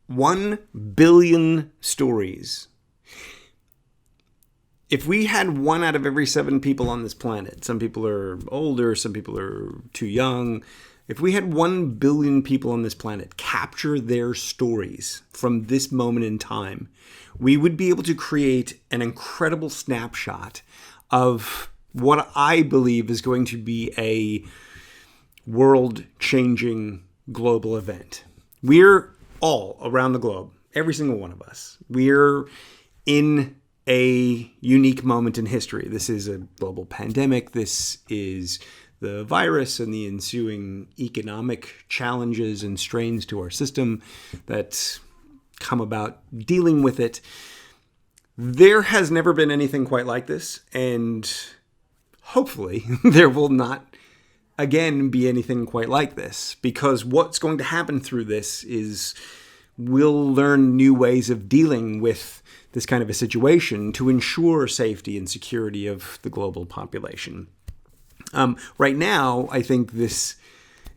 1 billion stories. If we had 1 out of every 7 people on this planet, some people are older, some people are too young. If we had 1 billion people on this planet capture their stories from this moment in time, we would be able to create an incredible snapshot of what I believe is going to be a world-changing global event. We're all around the globe, every single one of us. We're in a unique moment in history. This is a global pandemic. This is the virus and the ensuing economic challenges and strains to our system that come about dealing with it. There has never been anything quite like this, and hopefully there will not again be anything quite like this, because what's going to happen through this is we'll learn new ways of dealing with this kind of a situation to ensure safety and security of the global population. Right now, I think this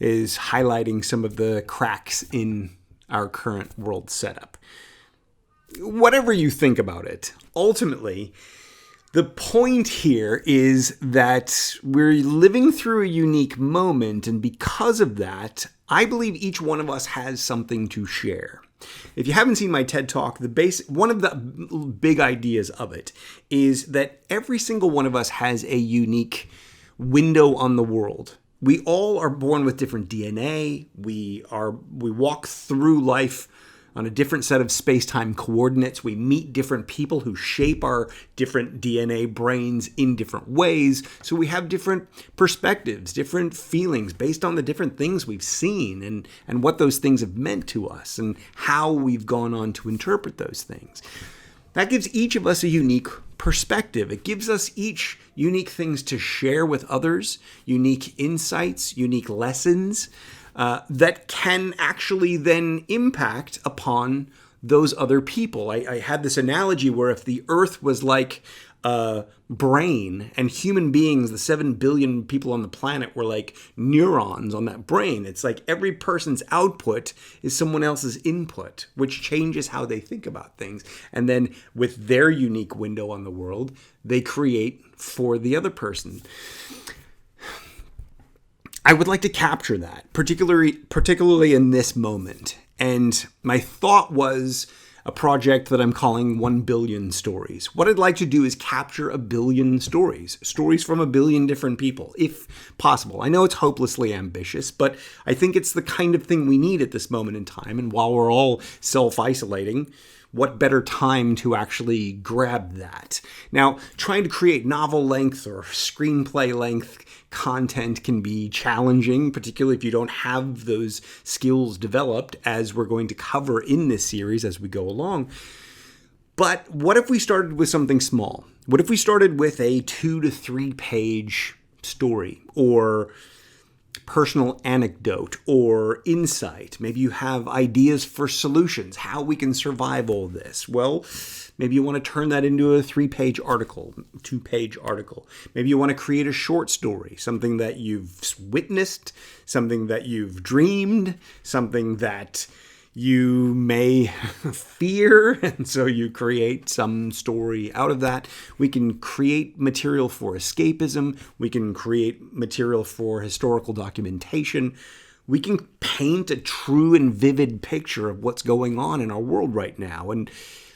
is highlighting some of the cracks in our current world setup. Whatever you think about it, ultimately, the point here is that we're living through a unique moment, and because of that, I believe each one of us has something to share. If you haven't seen my TED Talk, one of the big ideas of it is that every single one of us has a unique window on the world. We all are born with different DNA. We walk through life on a different set of space-time coordinates. We meet different people who shape our different DNA brains in different ways. So we have different perspectives, different feelings based on the different things we've seen and what those things have meant to us and how we've gone on to interpret those things. That gives each of us a unique perspective. It gives us each unique things to share with others, unique insights, unique lessons, that can actually then impact upon those other people. I had this analogy where if the Earth was like a brain and human beings, the 7 billion people on the planet, were like neurons on that brain, it's like every person's output is someone else's input, which changes how they think about things. And then with their unique window on the world, they create for the other person. I would like to capture that, particularly in this moment. And my thought was a project that I'm calling 1 billion stories. What I'd like to do is capture 1 billion stories from 1 billion different people, if possible. I know it's hopelessly ambitious, but I think it's the kind of thing we need at this moment in time. And while we're all self-isolating, what better time to actually grab that? Now, trying to create novel length or screenplay length content can be challenging, particularly if you don't have those skills developed, as we're going to cover in this series as we go along. But what if we started with something small? What if we started with a 2 to 3 page story or personal anecdote or insight? Maybe you have ideas for solutions, how we can survive all this. Well, maybe you want to turn that into a 3-page article, 2-page article. Maybe you want to create a short story, something that you've witnessed, something that you've dreamed, something that you may fear, and so you create some story out of that. We can create material for escapism. We can create material for historical documentation. We can paint a true and vivid picture of what's going on in our world right now. And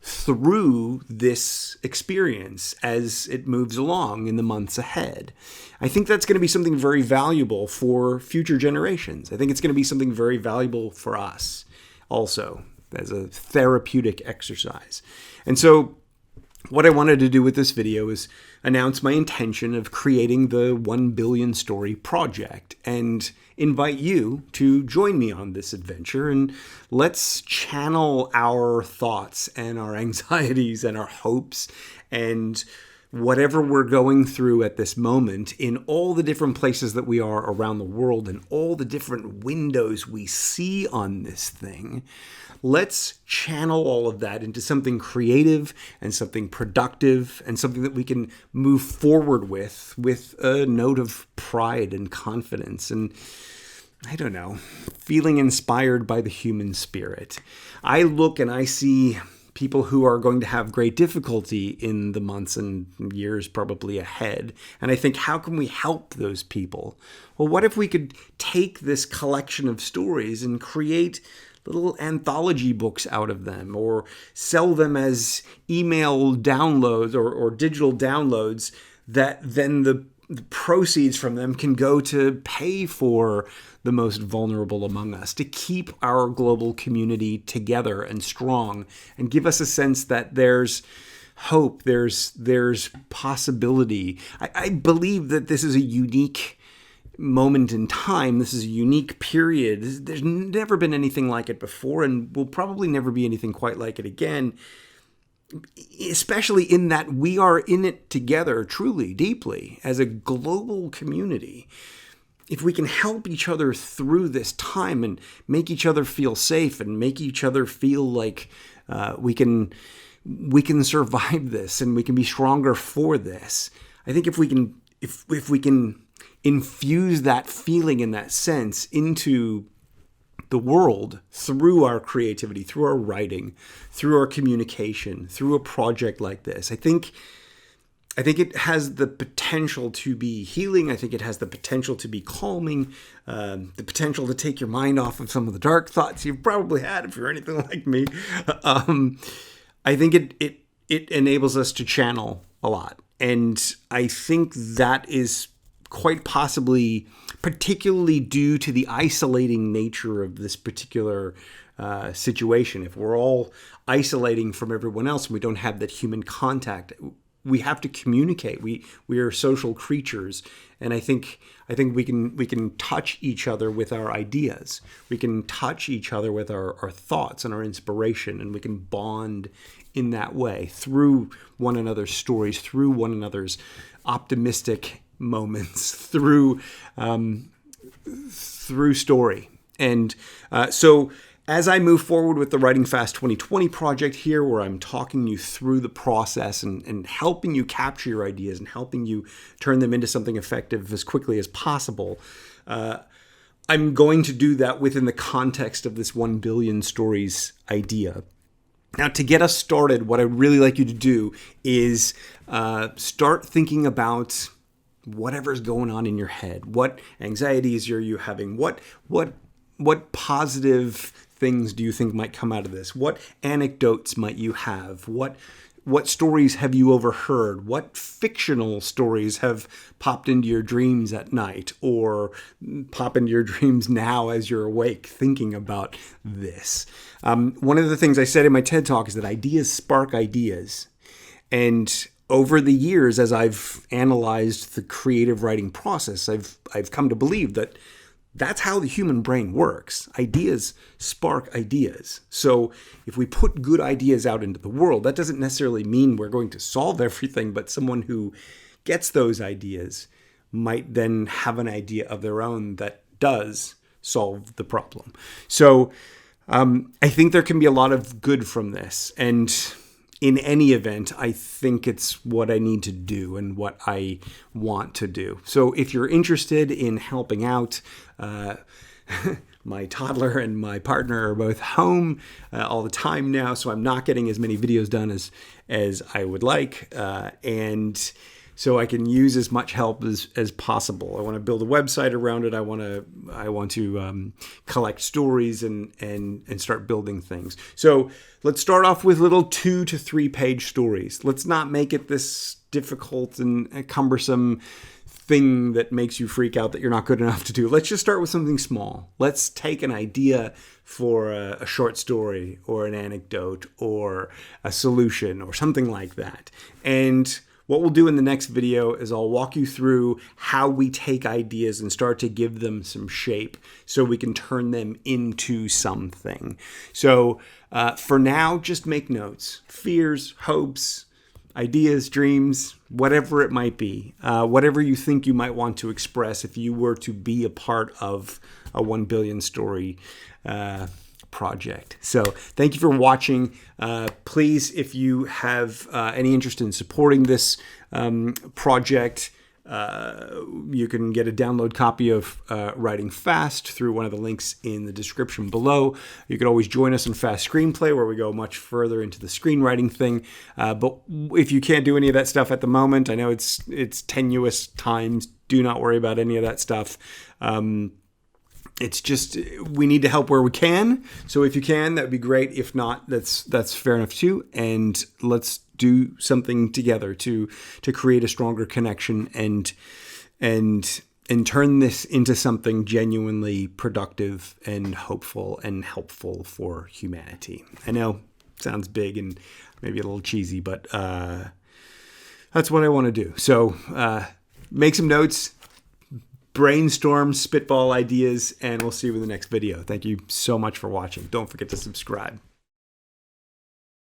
through this experience as it moves along in the months ahead, I think that's going to be something very valuable for future generations. I think it's going to be something very valuable for us also as a therapeutic exercise. And so what I wanted to do with this video is announce my intention of creating the 1 billion story project and invite you to join me on this adventure, and let's channel our thoughts and our anxieties and our hopes and whatever we're going through at this moment in all the different places that we are around the world and all the different windows we see on this thing. Let's channel all of that into something creative and something productive and something that we can move forward with a note of pride and confidence. And I don't know, feeling inspired by the human spirit. I look and I see people who are going to have great difficulty in the months and years probably ahead. And I think, how can we help those people? Well, what if we could take this collection of stories and create little anthology books out of them, or sell them as email downloads or digital downloads that then the proceeds from them can go to pay for the most vulnerable among us, to keep our global community together and strong, and give us a sense that there's hope, there's possibility. I believe that this is a unique moment in time. This is a unique period. There's never been anything like it before, and will probably never be anything quite like it again, especially in that we are in it together, truly, deeply, as a global community. If we can help each other through this time and make each other feel safe and make each other feel like we can survive this and we can be stronger for this, I think if we can infuse that feeling and that sense into the world through our creativity, through our writing, through our communication, through a project like this, I think it has the potential to be healing. I think it has the potential to be calming, the potential to take your mind off of some of the dark thoughts you've probably had if you're anything like me. I think it enables us to channel a lot. And I think that is quite possibly particularly due to the isolating nature of this particular situation. If we're all isolating from everyone else and we don't have that human contact, we have to communicate. We are social creatures, and I think we can touch each other with our ideas. We can touch each other with our thoughts and our inspiration, and we can bond in that way through one another's stories, through one another's optimistic moments, through story. And so as I move forward with the Writing Fast 2020 project here, where I'm talking you through the process and helping you capture your ideas and helping you turn them into something effective as quickly as possible, I'm going to do that within the context of this 1 billion stories idea. Now, to get us started, what I'd really like you to do is start thinking about whatever's going on in your head. What anxieties are you having? What positive things do you think might come out of this? What anecdotes might you have? What stories have you overheard? What fictional stories have popped into your dreams at night, or pop into your dreams now as you're awake thinking about this? One of the things I said in my TED Talk is that ideas spark ideas. And over the years, as I've analyzed the creative writing process, I've come to believe that that's how the human brain works. Ideas spark ideas. So if we put good ideas out into the world, that doesn't necessarily mean we're going to solve everything, but someone who gets those ideas might then have an idea of their own that does solve the problem. So I think there can be a lot of good from this. And in any event, I think it's what I need to do and what I want to do. So if you're interested in helping out, my toddler and my partner are both home all the time now, so I'm not getting as many videos done as I would like, and so I can use as much help as possible. I want to build a website around it. I want to collect stories and start building things. So let's start off with little 2 to 3 page stories. Let's not make it this difficult and cumbersome thing that makes you freak out that you're not good enough to do. Let's just start with something small. Let's take an idea for a short story or an anecdote or a solution or something like that. And what we'll do in the next video is I'll walk you through how we take ideas and start to give them some shape so we can turn them into something. So for now, just make notes. Fears, hopes, ideas, dreams, whatever it might be, whatever you think you might want to express if you were to be a part of a 1 billion story project. So thank you for watching. Please, if you have any interest in supporting this project, You can get a download copy of Writing Fast through one of the links in the description below. You could always join us in Fast Screenplay, where we go much further into the screenwriting thing. But if you can't do any of that stuff at the moment, I know it's tenuous times. Do not worry about any of that stuff. It's just, we need to help where we can. So if you can, that would be great. If not, that's fair enough too. And let's do something together to create a stronger connection and turn this into something genuinely productive and hopeful and helpful for humanity. I know it sounds big and maybe a little cheesy, but that's what I want to do. So make some notes, brainstorm, spitball ideas, and we'll see you in the next video. Thank you so much for watching. Don't forget to subscribe.